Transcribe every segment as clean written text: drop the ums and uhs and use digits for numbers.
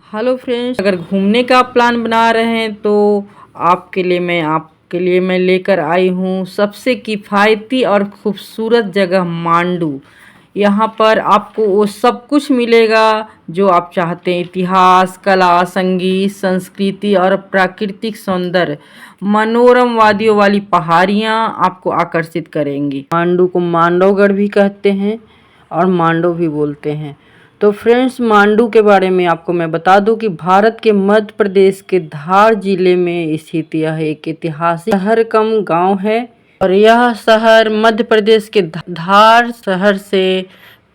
Hello friends, अगर घूमने का प्लान बना रहे हैं तो आपके लिए मैं लेकर आई हूँ सबसे किफ़ायती और खूबसूरत जगह मांडू। यहाँ पर आपको वो सब कुछ मिलेगा जो आप चाहते हैं। इतिहास, कला, संगीत, संस्कृति और प्राकृतिक सौंदर्य। मनोरम वादियों वाली पहाड़ियाँ आपको आकर्षित करेंगी। मांडू को मांडवगढ़ भी कहते हैं और मांडव भी बोलते हैं। तो फ्रेंड्स, मांडू के बारे में आपको मैं बता दूं कि भारत के मध्य प्रदेश के धार जिले में स्थित यह एक ऐतिहासिक शहर कम गांव है और यह शहर मध्य प्रदेश के धार शहर से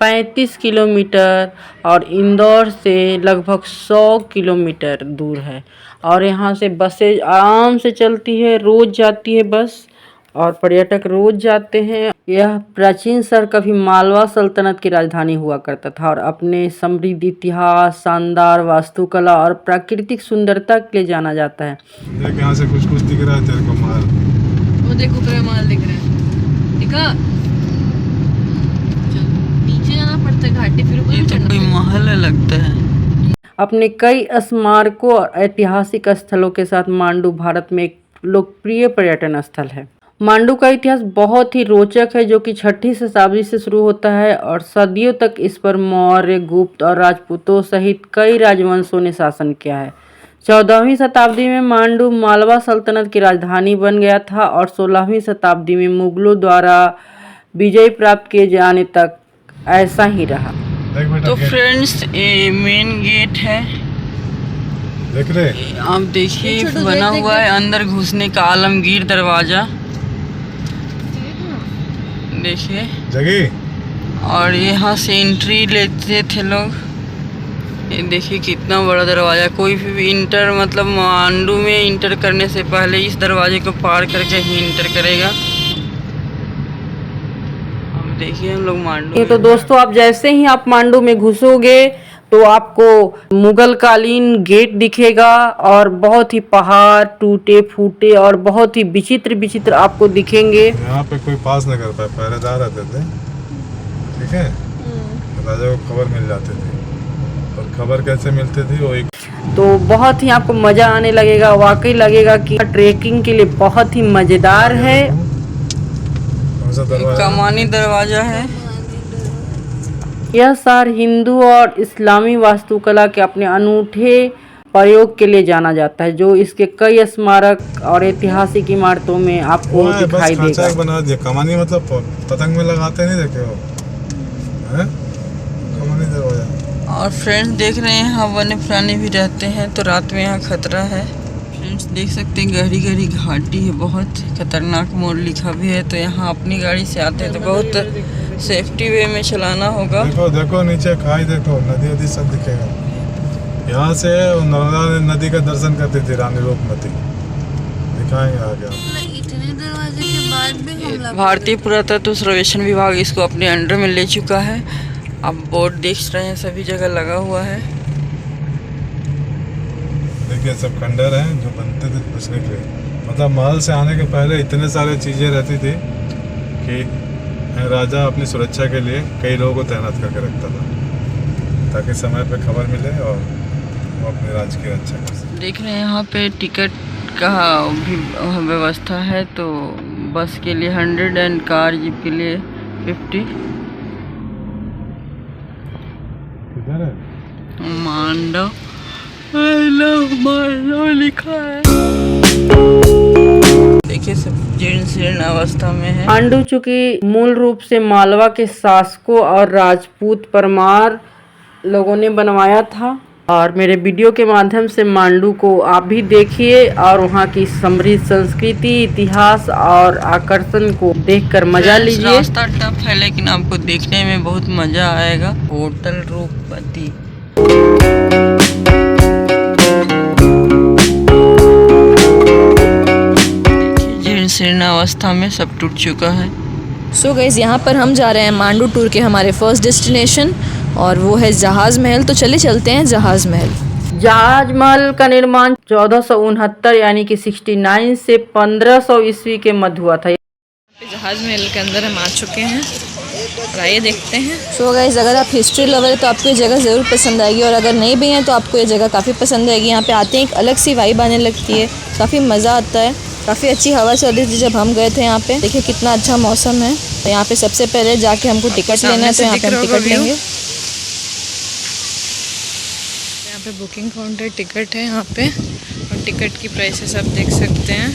35 किलोमीटर और इंदौर से लगभग 100 किलोमीटर दूर है। और यहाँ से बसें आराम से चलती है, रोज़ जाती है बस और पर्यटक रोज जाते हैं। यह प्राचीन शहर कभी मालवा सल्तनत की राजधानी हुआ करता था और अपने समृद्ध इतिहास, शानदार वास्तुकला और प्राकृतिक सुंदरता के लिए जाना जाता है। देख यहाँ से कुछ दिख रहा है तेरे को माल, वो देख ऊपर माल दिख रहा है। दिखा? नीचे जाना पड़ता है घाटी, फिर ये तो कोई महल लगता है। अपने कई स्मारकों और ऐतिहासिक स्थलों के साथ मांडू भारत में एक लोकप्रिय पर्यटन स्थल है। मांडू का इतिहास बहुत ही रोचक है, जो कि 6ठी शताब्दी से शुरू होता है और सदियों तक इस पर मौर्य, गुप्त और राजपूतों सहित कई राजवंशों ने शासन किया है। 14वीं शताब्दी में मांडू मालवा सल्तनत की राजधानी बन गया था और 16वीं शताब्दी में मुगलों द्वारा विजय प्राप्त किए जाने तक ऐसा ही रहा। तो फ्रेंड्स, ये मेन गेट है, देख रहे आप देखिए बना हुआ है अंदर घुसने का आलमगीर दरवाजा, देखिए जगह। और यहाँ से एंट्री लेते थे लोग। ये देखिए कितना बड़ा दरवाजा। कोई भी इंटर मतलब मांडू में इंटर करने से पहले इस दरवाजे को पार करके ही इंटर करेगा। अब देखिए हम लोग मांडू में। तो दोस्तों, आप जैसे ही आप मांडू में घुसोगे तो आपको मुगल कालीन गेट दिखेगा और बहुत ही पहाड़ टूटे फूटे और बहुत ही विचित्र विचित्र आपको दिखेंगे। यहाँ पे कोई पास नहीं कर पाए, पहरेदार रहते थे, ठीक है। राजा को खबर मिल जाती थी, और खबर कैसे मिलती थी वो एक। तो बहुत ही आपको मजा आने लगेगा, वाकई लगेगा कि ट्रेकिंग के लिए बहुत ही मजेदार है। कमानी दरवाजा है। यह शहर हिंदू और इस्लामी वास्तुकला के अपने अनूठे प्रयोग के लिए जाना जाता है, जो इसके कई स्मारक और ऐतिहासिक इमारतों में आपको दिखाई देगा। बना दिया कमानी, मतलब पतंग में लगाते नहीं, देखे हो कमानी दरवाजा। और फ्रेंड्स देख रहे हैं यहाँ वन्य प्राणी भी रहते हैं, तो रात में यहाँ खतरा है। फ्रेंड्स देख सकते हैं गहरी गहरी घाटी है, बहुत खतरनाक मोड़ लिखा भी है। तो यहाँ अपनी गाड़ी से आते हैं तो बहुत सेफ्टी वे में चलाना होगा। देखो देखो नीचे खाई, देखो नदी वदी सब दिखेगा। यहाँ से नर्मदा नदी का दर्शन करती थी रानी रूपमती, दिखाएंगे आगे। इतने दरवाजे के बाद भी भारतीय पुरातत्व सर्वेक्षण विभाग इसको अपने अंडर में ले चुका है। आप बोर्ड देख रहे हैं, सभी जगह लगा हुआ है। देखिए सब खंडर हैं जो बनते थे बचने के लिए। मतलब महल से आने के पहले इतने सारे चीज़ें रहती थी कि राजा अपनी सुरक्षा के लिए कई लोगों को तैनात करके रखता था, ताकि समय पे खबर मिले और वो अपने राज्य की रक्षा कर सके। देख रहे हैं यहाँ पे टिकट का भी व्यवस्था है, तो बस के लिए 100 एंड कार जीप के लिए 50। किधर है मांडव, आई लव मांडव लिखा है। देखिए सब जीर्ण शीर्ण अवस्था में है। मांडू चूंकि मूल रूप से मालवा के शासकों और राजपूत परमार लोगों ने बनवाया था, और मेरे वीडियो के माध्यम से मांडू को आप भी देखिए और वहाँ की समृद्ध संस्कृति, इतिहास और आकर्षण को देखकर मजा लीजिए। रास्ता टफ है लेकिन आपको देखने में बहुत मजा आएगा। होटल रूपमती, जीर्ण अवस्था में सब टूट चुका है। सो गाइस, यहाँ पर हम जा रहे हैं मांडू टूर के हमारे फर्स्ट डेस्टिनेशन, और वो है जहाज महल। तो चले चलते हैं जहाज महल। जहाज महल का निर्माण 1469 यानी कि 69 से 1500 ईस्वी के मध्य हुआ था। जहाज महल के अंदर हम आ चुके हैं। और आइए देखते हैं। सो गाइस, अगर आप हिस्ट्री लवर है तो आपको ये जगह ज़रूर पसंद आएगी, और अगर नहीं भी हैं तो आपको ये जगह काफ़ी पसंद आएगी। यहाँ पे आते हैं एक अलग सी वाइब आने लगती है, काफ़ी मज़ा आता है। काफ़ी अच्छी हवा चल रही थी जब हम गए थे यहाँ पे। देखिए कितना अच्छा मौसम है। तो यहाँ पे सबसे पहले जाके हमको टिकट लेना है, तो यहाँ पे हम टिकट लेंगे। यहाँ पे बुकिंग काउंटर टिकट है यहाँ पे, और टिकट की प्राइसेस आप देख सकते हैं।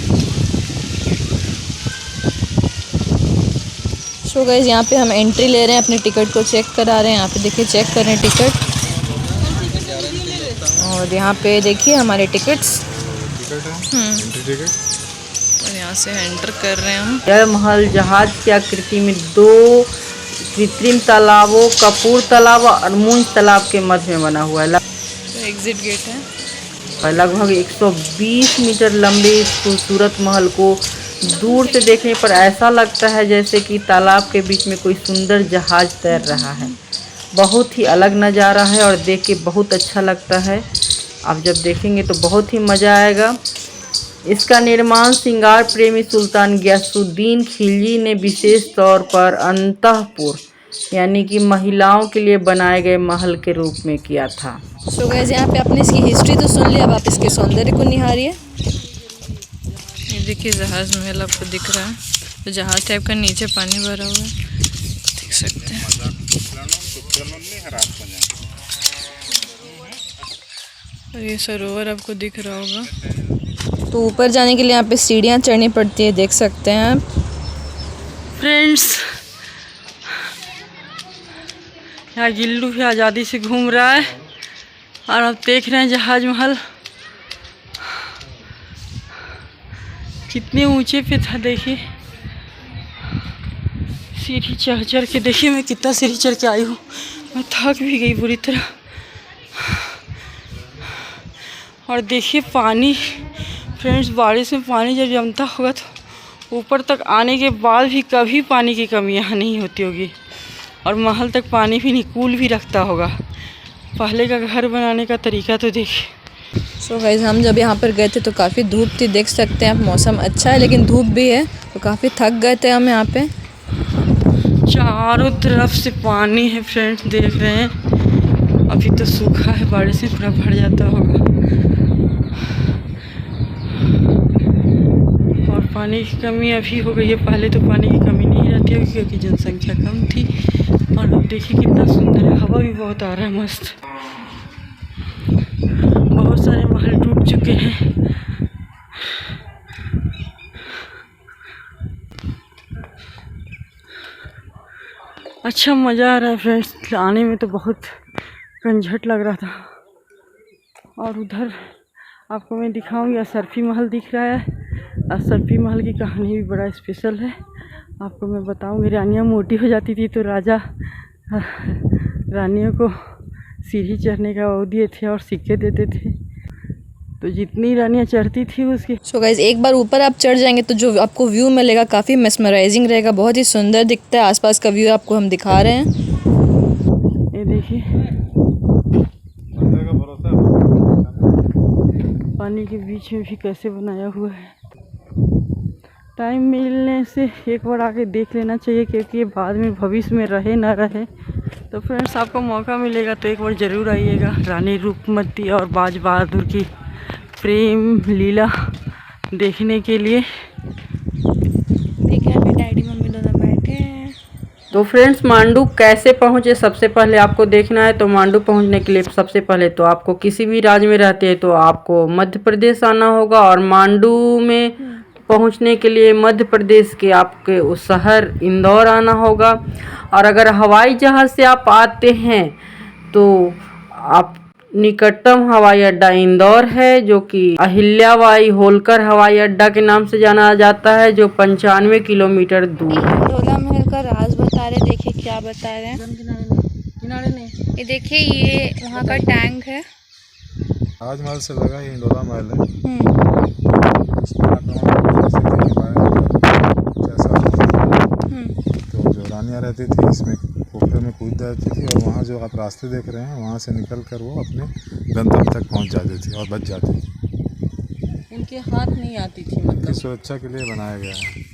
सो गाइस, यहाँ पे हम एंट्री ले रहे हैं, अपने टिकट को चेक करा रहे हैं। यहाँ पे देखिए चेक कर रहे हैं टिकट, और यहाँ पे देखिए हमारे टिकट्स। और यहाँ से एंटर कर रहे हैं हम। यह महल जहाज की आकृति में 2 कृत्रिम तालाबों, कपूर तालाब और मूंज तालाब के मध्य में बना हुआ है। तो एग्जिट गेट है। लगभग 120 मीटर लंबे इस खूबसूरत महल को दूर से देखने पर ऐसा लगता है जैसे कि तालाब के बीच में कोई सुंदर जहाज तैर रहा है। बहुत ही अलग नज़ारा है और देख के बहुत अच्छा लगता है। आप जब देखेंगे तो बहुत ही मज़ा आएगा। इसका निर्माण सिंगार प्रेमी सुल्तान गयासुद्दीन खिलजी ने विशेष तौर पर अंतःपुर यानी कि महिलाओं के लिए बनाए गए महल के रूप में किया था। सो गाइस, यहाँ पे आपने इसकी हिस्ट्री तो सुन ली, अब आप इसके सौंदर्य को निहारिए। ये देखिए जहाज महल आपको दिख रहा है, तो जहाज टाइप का नीचे पानी भरा हुआ है, देख सकते हैं। और ये सरोवर आपको दिख रहा होगा। तो ऊपर जाने के लिए यहाँ पे सीढ़ियाँ चढ़नी पड़ती है, देख सकते हैं आप। फ्रेंड्स, यहाँ गिल्लू भी आज़ादी से घूम रहा है और आप देख रहे हैं जहाज महल कितने ऊंचे पे था। देखिए सीढ़ी चढ़ चढ़ के, देखिए मैं कितना सीढ़ी चढ़ के आई हूँ। मैं थक भी गई बुरी तरह। और देखिए पानी, फ्रेंड्स, बारिश में पानी जब जमता होगा तो ऊपर तक आने के बाद भी कभी पानी की कमी यहाँ नहीं होती होगी, और महल तक पानी भी नहीं, कूल भी रखता होगा। पहले का घर बनाने का तरीका तो देखिए। सो गाइस, हम जब यहाँ पर गए थे तो काफ़ी धूप थी, देख सकते हैं आप। मौसम अच्छा है लेकिन धूप भी है, तो काफ़ी थक गए थे हम यहाँ पे। चारों तरफ से पानी है फ्रेंड्स, देख रहे हैं। अभी तो सूखा है, बारिश में पूरा भर जाता होगा। और पानी की कमी अभी हो गई है, पहले तो पानी की कमी नहीं रहती होगी क्योंकि जनसंख्या कम थी। और अब देखिए कितना सुंदर है, हवा भी बहुत आ रहा है, मस्त। बहुत सारे महल टूट चुके हैं। अच्छा मज़ा आ रहा है फ्रेंड्स, आने में तो बहुत झंझट लग रहा था। और उधर आपको मैं दिखाऊंगी, असरफी महल दिख रहा है। असरफी महल की कहानी भी बड़ा स्पेशल है, आपको मैं बताऊंगी। रानियाँ मोटी हो जाती थी तो राजा रानियों को सीढ़ी चढ़ने का वो दिए थे और सिक्के देते थे, तो जितनी रानियाँ चढ़ती थी उसकी। सो गाइस, एक बार ऊपर आप चढ़ जाएंगे तो जो आपको व्यू मिलेगा काफ़ी मेस्मराइजिंग रहेगा, बहुत ही सुंदर दिखता है। आसपास का व्यू आपको हम दिखा रहे हैं। ये देखिए पानी के बीच में भी कैसे बनाया हुआ है। टाइम मिलने से एक बार आके देख लेना चाहिए, क्योंकि बाद में भविष्य में रहे ना रहे। तो फ्रेंड्स, आपको मौका मिलेगा तो एक बार ज़रूर आइएगा रानी रूपमती और बाज बहादुर की प्रेम लीला देखने के लिए। देखिए अभी डैडी मम्मी दोनों बैठे हैं। तो फ्रेंड्स, मांडू कैसे पहुँचे, सबसे पहले आपको देखना है। तो मांडू पहुँचने के लिए सबसे पहले तो आपको, किसी भी राज्य में रहते हैं तो आपको मध्य प्रदेश आना होगा, और मांडू में पहुंचने के लिए मध्य प्रदेश के आपके उस शहर इंदौर आना होगा। और अगर हवाई जहाज़ से आप आते हैं तो आप निकटतम हवाई अड्डा इंदौर है, जो कि अहिल्याबाई होलकर हवाई अड्डा के नाम से जाना जाता है, जो 95 किलोमीटर दूर है। इंडोला महल का राज बता रहे, देखिए क्या बता रहे हैं। किनारे नहीं, ये देखिए, ये वहाँ का टैंक है। राजमहल से लगा ही इंडोला महल है। तो जो रानियाँ रहती थी इसमें पोखरे में कूद जाती थी, और वहाँ जो आप रास्ते देख रहे हैं वहाँ से निकल कर वो अपने गंतव्य तक पहुँच जाती थी और बच जाती थी। इनके हाथ नहीं आती थी, उनकी सुरक्षा के लिए बनाया गया है।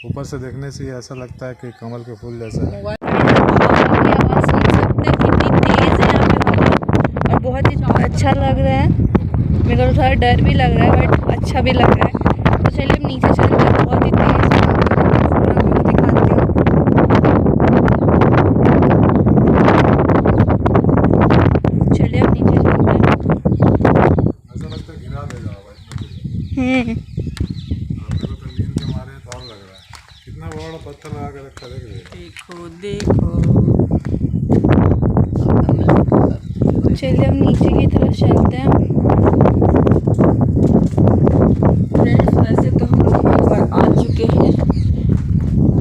ऊपर से देखने से ही ऐसा लगता है कि कमल के फूल जैसा है। आवाज़ सुन सकते हैं कितनी तेज़ है यहाँ पे हवा, और बहुत ही अच्छा लग रहा है। मेरे को थोड़ा डर भी लग रहा है बट अच्छा भी लग रहा है। तो चलिए अब नीचे चलते हैं, बहुत ही तेज़ है, पूरा व्यू दिखाती हूँ। चलिए अब नीचे चलते हैं। ऐसा लगता है गिरा देगा हवा इतना तेज। आपको तो नींद के मारे तो और लग रहा है। कितना बड़ा पत्थर लगा के रखा देख रहे देखो देखो। चलिए अब नीचे की तरफ चलते हैं। फ्रेंड्स वैसे तो हम लोग एक बार आ चुके हैं।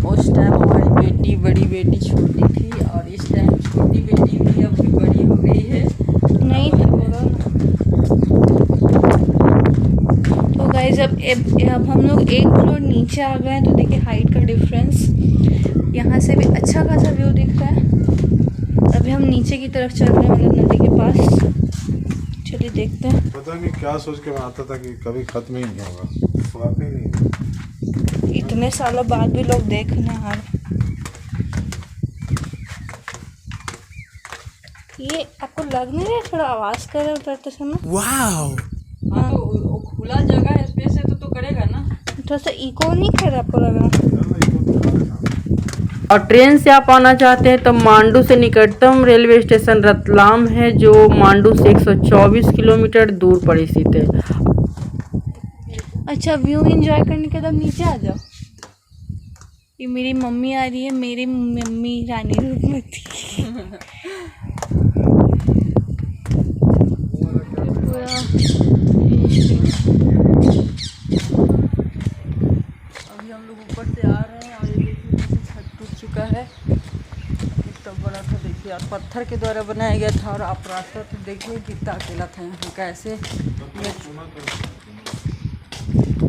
उस टाइम हमारी बेटी, बड़ी बेटी छोटी थी, और इस टाइम छोटी बेटी भी अभी बड़ी हो गई है। नहीं होगा। तो गाइज अब हम लोग एक फ्लोर नीचे आ गए हैं। तो देखिए हाइट का डिफरेंस, यहाँ से भी अच्छा खासा व्यू दिख रहा है। अभी हम नीचे की तरफ चल रहे हैं, मतलब नदी के पास। चलिए देखते हैं। पता नहीं क्या सोच के मैं आता था कि कभी खत्म ही नहीं होगा, वाकई नहीं। इतने सालों बाद भी लोग देखने आ रहे। ये आपको लग नहीं रहा है थोड़ा आवाज़ कर रहे उतरते समय? हाँ, तो खुला जगह है, स्पेस है तो करेगा ना। थोड़ा सा इको नहीं कर रहा आपको लग रहा? और ट्रेन से आप आना चाहते हैं तो मांडू से निकटतम रेलवे स्टेशन रतलाम है, जो मांडू से 124 किलोमीटर दूर पर स्थित है। अच्छा, व्यू एंजॉय करने के बाद नीचे आ जाओ। ये मेरी मम्मी आ रही है, मेरी मम्मी रानी रूप में थी। अभी हम लोग ऊपर से आ रहे हैं और ये देखिए छत टूट चुका है। कितना बड़ा था देखिए, और पत्थर के द्वारा बनाया गया था। और आप रास्ता तो देखिए कितना अकेला था यहाँ, कैसे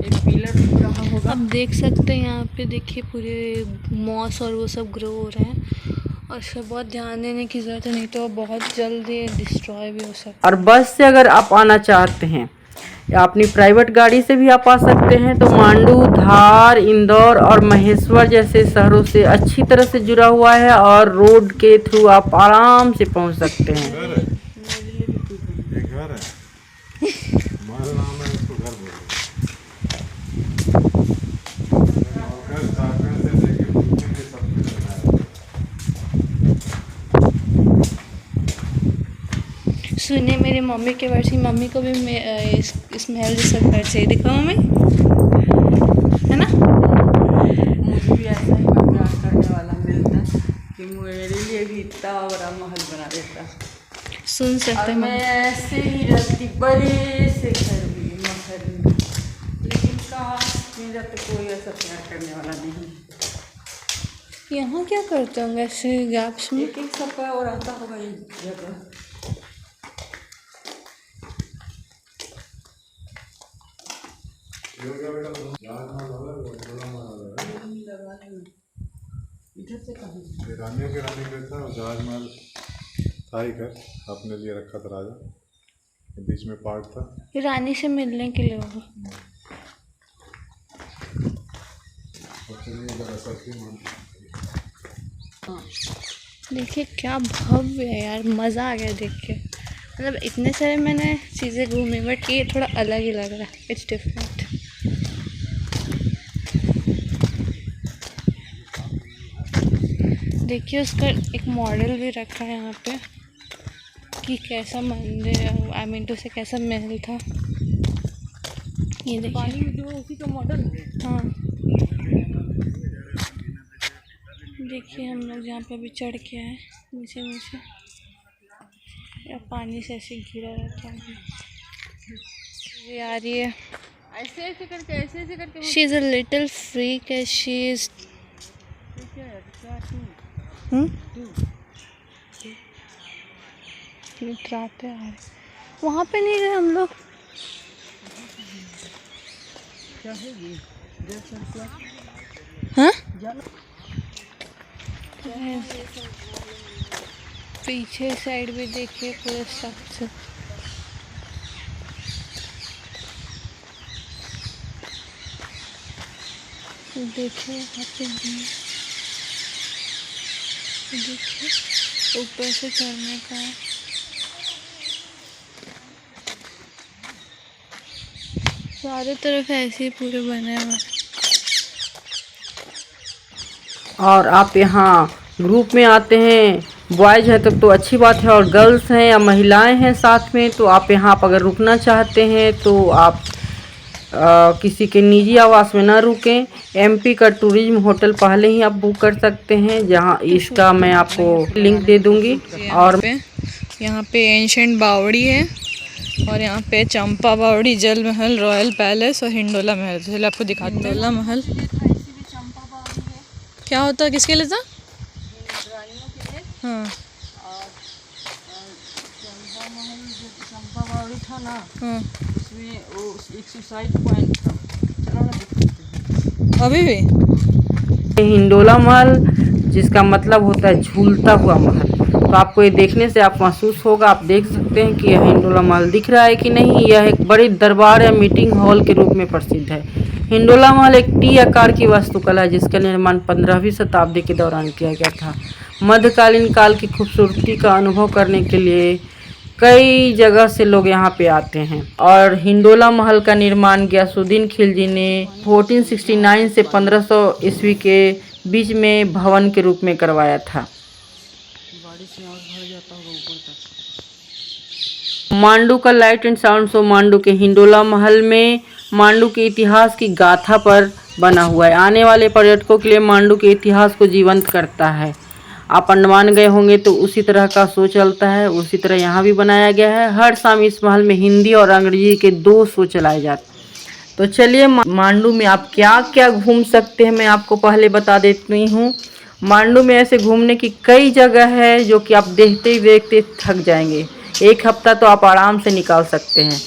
एक पिलर दिख रहा होगा। अब देख सकते हैं यहाँ पे, देखिए पूरे मॉस और वो सब ग्रो हो रहे हैं, और इस पर बहुत ध्यान देने की ज़रूरत है, नहीं तो बहुत जल्दी डिस्ट्रॉय भी हो सकता है। और बस से अगर आप आना चाहते हैं या अपनी प्राइवेट गाड़ी से भी आप आ सकते हैं, तो मांडू, धार, इंदौर और महेश्वर जैसे शहरों से अच्छी तरह से जुड़ा हुआ है, और रोड के थ्रू आप आराम से पहुंच सकते हैं। घर है, ये घर है, हमारा नाम है, इसको घर बोलते हैं। और घर झारखंड से लेके यूपी के सब कुछ बनाया है। सुने मेरी मम्मी के वर्ड से, मम्मी को भी इस महल जैसा घर चाहिए। देखो मम्मी, है ना? मुझे भी ऐसा ही कोई प्यार करने वाला मिलता कि मेरे लिए भी इतना बड़ा महल बना देता। सुन सकते और हैं मैं ऐसे ही रहती बड़े से घर में, महल में, लेकिन काश मेरा तो कोई ऐसा प्यार करने वाला नहीं। यहाँ क्या करते होंगे ऐसे गैप्स में? एक एक सबका और आता होगा ये जगह। इधर से कहाँ? ये रानियों के रानी का था, और जहाजमहल था ही घर, अपने लिए रखा था राजा। ये बीच में पार्ट था, ये रानी से मिलने के लिए होगा। और चलिए इधर ऐसा क्यों देखिए क्या भव्य है यार, मज़ा आ गया देख के। मतलब इतने सारे मैंने चीज़ें घूमी, बट ये थोड़ा अलग ही लग रहा है, इट्स डिफरेंट। देखिए उसका एक मॉडल भी रखा है यहाँ पे कि कैसा मंदिर, आई मीन टू से कैसा महल था। ये देखिए, जो उसी का मॉडल है। हाँ देखिए हम लोग जहाँ पे अभी चढ़ के आए नीचे नीचे, या पानी से ऐसे घिरा रहता है। ये आ रही है, ऐसे ऐसे करके she is a little freak, she is इतराते आ रहे। वहाँ पे नहीं गए हम लोग। हाँ पीछे साइड भी देखिए पूरे स्ट्रक्चर। देखिए यहाँ पे देखिए ऊपर से चढ़ने का है। चारों तरफ ऐसे ही पूरे बने हुए। और आप यहाँ ग्रुप में आते हैं, बॉयज़ हैं तब तो अच्छी बात है, और गर्ल्स हैं या महिलाएं हैं साथ में, तो आप यहाँ पर अगर रुकना चाहते हैं तो आप किसी के निजी आवास में ना रुकें। एमपी का टूरिज्म होटल पहले ही आप बुक कर सकते हैं, जहाँ इसका मैं आपको लिंक दे दूँगी। और यहाँ पे एंशेंट बावड़ी है, और यहाँ पे चंपा बावड़ी, जल महल, रॉयल पैलेस और हिंडोला महल। तो चलिए आपको दिखाते हैं। हिंडोला महल क्या होता है, किसके लिए था? हाँ चंपा बावड़ी था ना, हाँ उसमें वो एक सुसाइड पॉइंट था। चलो ना दिखाते हैं। अभी भी हिंडोला महल, जिसका मतलब होता है झूलता हुआ महल। तो आपको ये देखने से आप महसूस होगा, आप देख सकते हैं कि यह हिंडोला महल दिख रहा है कि नहीं। यह एक बड़ी दरबार या मीटिंग हॉल के रूप में प्रसिद्ध है। हिंडोला महल एक टी आकार की वास्तुकला है, जिसका निर्माण 15वीं शताब्दी के दौरान किया गया था। मध्यकालीन काल की खूबसूरती का अनुभव करने के लिए कई जगह से लोग यहाँ पे आते हैं। और हिंडोला महल का निर्माण गयासुद्दीन खिलजी ने 1469 से 1500 ईस्वी के बीच में भवन के रूप में करवाया था। मांडू का light and sound show Mandu के हिंडोला महल में मांडू के इतिहास की गाथा पर बना हुआ है। आने वाले पर्यटकों के लिए मांडू के इतिहास को जीवंत करता है। आप अंडमान गए होंगे तो उसी तरह का शो चलता है, उसी तरह यहाँ भी बनाया गया है। हर शाम इस महल में हिंदी और अंग्रेजी के 2 शो चलाए जाते हैं। तो चलिए, मांडू में आप क्या क्या घूम सकते हैं मैं आपको पहले बता देती हूँ। मांडू में ऐसे घूमने की कई जगह है जो कि आप देखते ही देखते थक जाएंगे। 1 हफ्ता तो आप आराम से निकाल सकते हैं।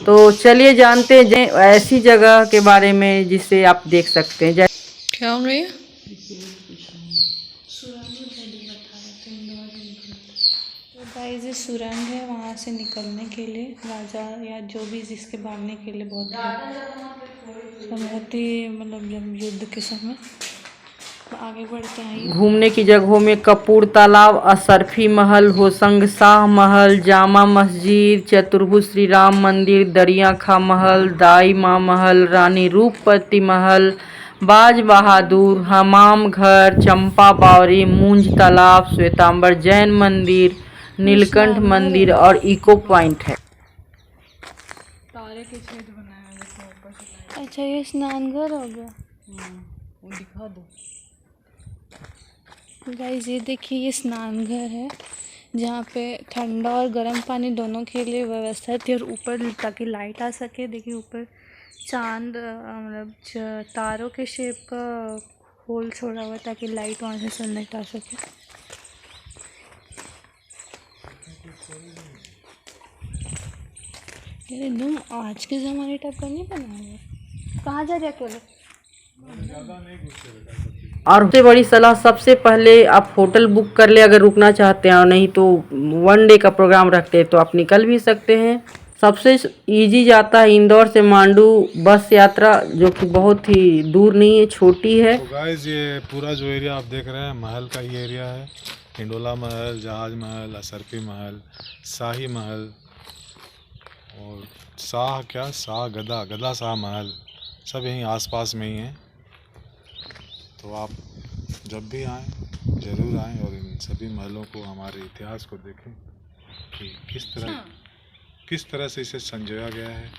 तो चलिए जानते हैं ऐसी जगह के बारे में जिसे आप देख सकते हैं। क्या हो रही है? तो गाइस ये सुरंग है, वहाँ से निकलने के लिए राजा या जो भी जिसके भागने के लिए बहुत ही मतलब जब युद्ध के समय। तो आगे बढ़ते हैं। घूमने की जगहों में कपूर तालाब, अशरफी महल, होशंग शाह महल, जामा मस्जिद, चतुर्भुज श्री राम मंदिर, दरिया खा महल, दाई माँ महल, रानी रूपवती महल, बाज बहादुर, हमाम घर, चंपा बावरी, मूंज तालाब, श्वेतांबर जैन मंदिर, नीलकंठ मंदिर और इको पॉइंट है। तारे के छेद बनाया है। अच्छा ये स्नानघर हो गया। वो दिखा दो गाइस, ये देखिए ये स्नानघर है, जहाँ पे ठंडा और गर्म पानी दोनों के लिए व्यवस्था थी, और ऊपर ताकि लाइट आ सके। देखिए ऊपर चांद मतलब तारों के शेप का होल छोड़ा हुआ ताकि लाइट वहाँ से सनलाइट आ सके। यार एकदम आज के ज़माने टाइप का नहीं बना हुआ। कहाँ जा रहे अकेले? और सबसे बड़ी सलाह, सबसे पहले आप होटल बुक कर ले अगर रुकना चाहते हैं, और नहीं तो 1 डे का प्रोग्राम रखते हैं तो आप निकल भी सकते हैं। सबसे इजी जाता है इंदौर से मांडू बस यात्रा, जो कि बहुत ही दूर नहीं है, छोटी है। तो गाइस ये पूरा जो एरिया आप देख रहे हैं महल का ही एरिया है। हिंडोला महल, जहाज महल, अशरफी महल, शाही महल और शाह गदा शाह महल सब यहीं आसपास में ही हैं। तो आप जब भी आएँ ज़रूर आएँ और इन सभी महलों को, हमारे इतिहास को देखें कि किस तरह से इसे संजोया गया है,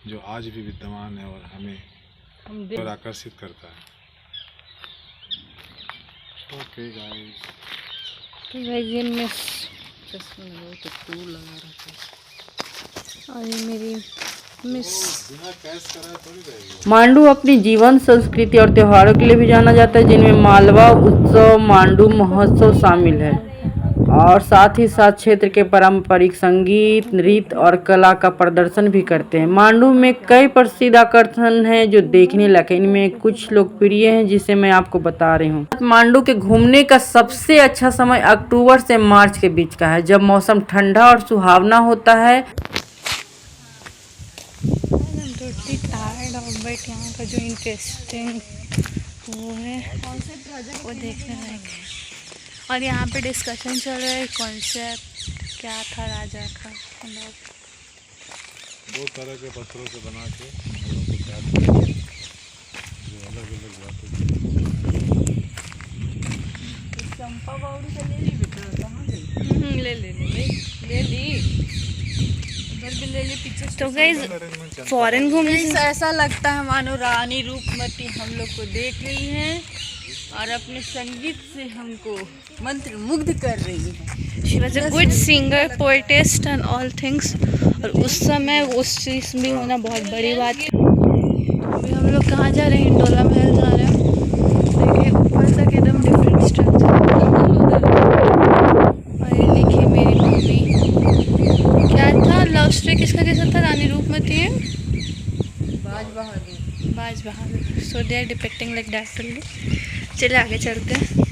जो आज भी विद्यमान है और हमें और आकर्षित करता है। ओके गाइस, तो ये मेरी मिस मांडू अपनी जीवन संस्कृति और त्योहारों के लिए भी जाना जाता है, जिनमें मालवा उत्सव, मांडू महोत्सव शामिल है, और साथ ही साथ क्षेत्र के पारंपरिक संगीत, नृत्य और कला का प्रदर्शन भी करते हैं। मांडू में कई प्रसिद्ध आकर्षण हैं जो देखने लायक हैं। इनमें कुछ लोकप्रिय हैं जिसे मैं आपको बता रही हूँ। मांडू के घूमने का सबसे अच्छा समय अक्टूबर से मार्च के बीच का है, जब मौसम ठंडा और सुहावना होता है। टायर्ड और बट यहाँ का जो इंटरेस्टिंग वो है, वो देखने लायक है। और यहाँ पे डिस्कशन चल रहा है कॉन्सेप्ट क्या था राजा का। दो तरह के पत्थरों से बना के घोड़ों को काटते हैं, जो अलग अलग बातें। चंपा बावड़ी का ले ली बेटा, कहाँ गई? ले ली उधर भी ले ली पीछे। तो गाइस फॉरेन घूमने से ऐसा लगता है मानो रानी रूपमती हम लोग को देख रही हैं और अपने संगीत से हमको मंत्र मुग्ध कर रही है। She was a good singer, poetist and all things. और उस समय उस चीज़ भी होना बहुत बड़ी बात थी। अभी हम लोग कहाँ जा रहे हैं? हिंडोला महल जा रहे हैं। देखिए ऊपर तक एकदम डिफरेंट स्ट्रक्चर। और ये देखिए मेरी मम्मी, क्या था लव स्टोरी किसका कैसा था? रानी रूपमती है Baz Bahadur. So they are depicting like that only. चलिए आगे चलते हैं।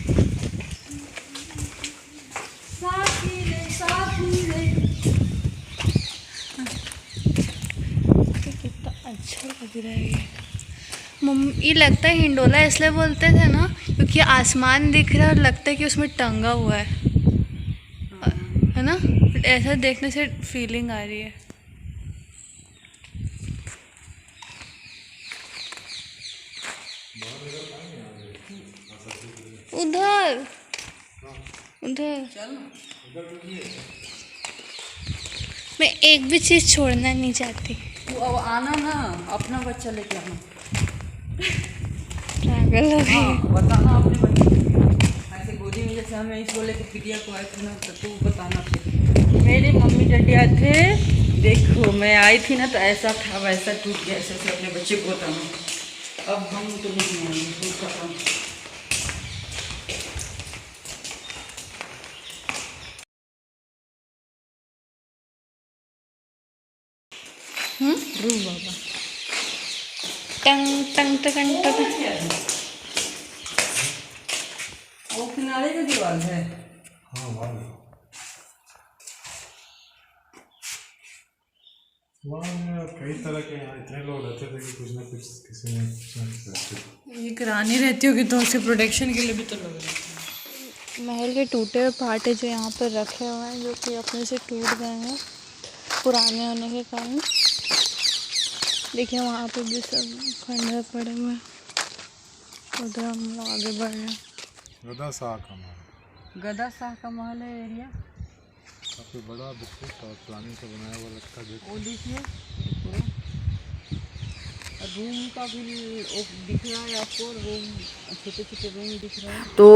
कितना अच्छा लग रहा है ये। ये लगता है हिंडोला इसलिए बोलते थे ना क्योंकि आसमान दिख रहा है और लगता है कि उसमें टंगा हुआ है ना। ऐसा देखने से फीलिंग आ रही है। उधर मैं एक भी चीज़ छोड़ना नहीं चाहती। तू अब आना ना, अपना बच्चा लेके आना। पागल हो गई। बताना अपने बच्चे ऐसे गोदी में, जैसे हमें इसको लेके पिटिया को आए थे ना, तो तू बताना फिर। मेरे मम्मी डैडी आए थे, देखो मैं आई थी ना तो ऐसा था वैसा टूट गया। ऐसे ऐसे अपने बच्चे को बताना। अब हम तो नहीं आएंगे, तू खत्म। बाबा टंग टंग टंग टंग। वो किनारे का दीवार है। हाँ वहाँ कई तरह के यहाँ इतने लोग रहते थे कि कुछ ना कुछ किसी ने कुछ ना कुछ रखते थे। एक रानी रहती होगी तो उसके प्रोटेक्शन के लिए भी तो लोग रहते हैं। महल के टूटे हुए पार्ट है जो यहाँ पर रखे हुए हैं, जो कि अपने से टूट गए हैं पुराने होने के कारण। देखिए वहाँ पे भी सब खंडहर पड़े हुए हैं। उधर हम लोग आगे बढ़ रहे हैं। गदा शाह का महल, गदा शाह का महल है एरिया। काफ़ी बड़ा विस्तृत और प्लानिंग से बनाया हुआ लगता है। वो देखिए पूरा रूम का भी वो दिख रहा है आपको, रूम छोटे छोटे रूम दिख रहे हैं। तो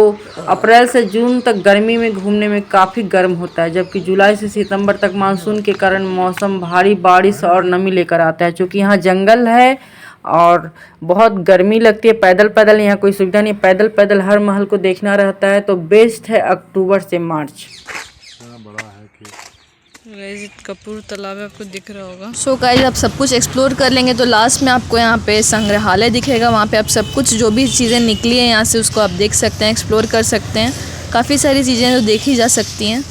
अप्रैल से जून तक गर्मी में घूमने में काफ़ी गर्म होता है, जबकि जुलाई से सितंबर तक मानसून के कारण मौसम भारी बारिश और नमी लेकर आता है। क्योंकि यहाँ जंगल है और बहुत गर्मी लगती है। पैदल पैदल यहाँ कोई सुविधा नहीं, पैदल पैदल हर महल को देखना रहता है। तो बेस्ट है अक्टूबर से मार्च। इतना बड़ा है कि कपूर तालाब आपको दिख रहा होगा। सो गाइस आप सब कुछ एक्सप्लोर कर लेंगे तो लास्ट में आपको यहाँ पे संग्रहालय दिखेगा। वहाँ पे आप सब कुछ जो भी चीज़ें निकली हैं यहाँ से उसको आप देख सकते हैं, एक्सप्लोर कर सकते हैं। काफ़ी सारी चीज़ें तो देखी जा सकती हैं।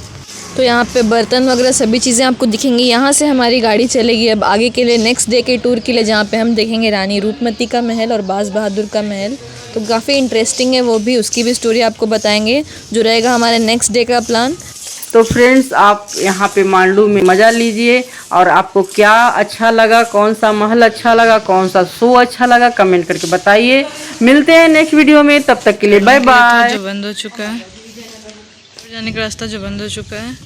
तो यहाँ पे बर्तन वगैरह सभी चीज़ें आपको दिखेंगी। यहाँ से हमारी गाड़ी चलेगी अब आगे के लिए, नेक्स्ट डे के टूर के लिए, जहाँ पे हम देखेंगे रानी रूपमती का महल और बाज बहादुर का महल। तो काफ़ी इंटरेस्टिंग है वो भी, उसकी भी स्टोरी आपको बताएंगे, जो रहेगा हमारे नेक्स्ट डे का प्लान। तो फ्रेंड्स आप यहाँ पे मांडू में मज़ा लीजिए। और आपको क्या अच्छा लगा, कौन सा महल अच्छा लगा, कौन सा शो अच्छा लगा, कमेंट करके बताइए। मिलते हैं नेक्स्ट वीडियो में, तब तक के लिए बाय बाय। जो बंद हो चुका है, जाने का रास्ता जो बंद हो चुका है।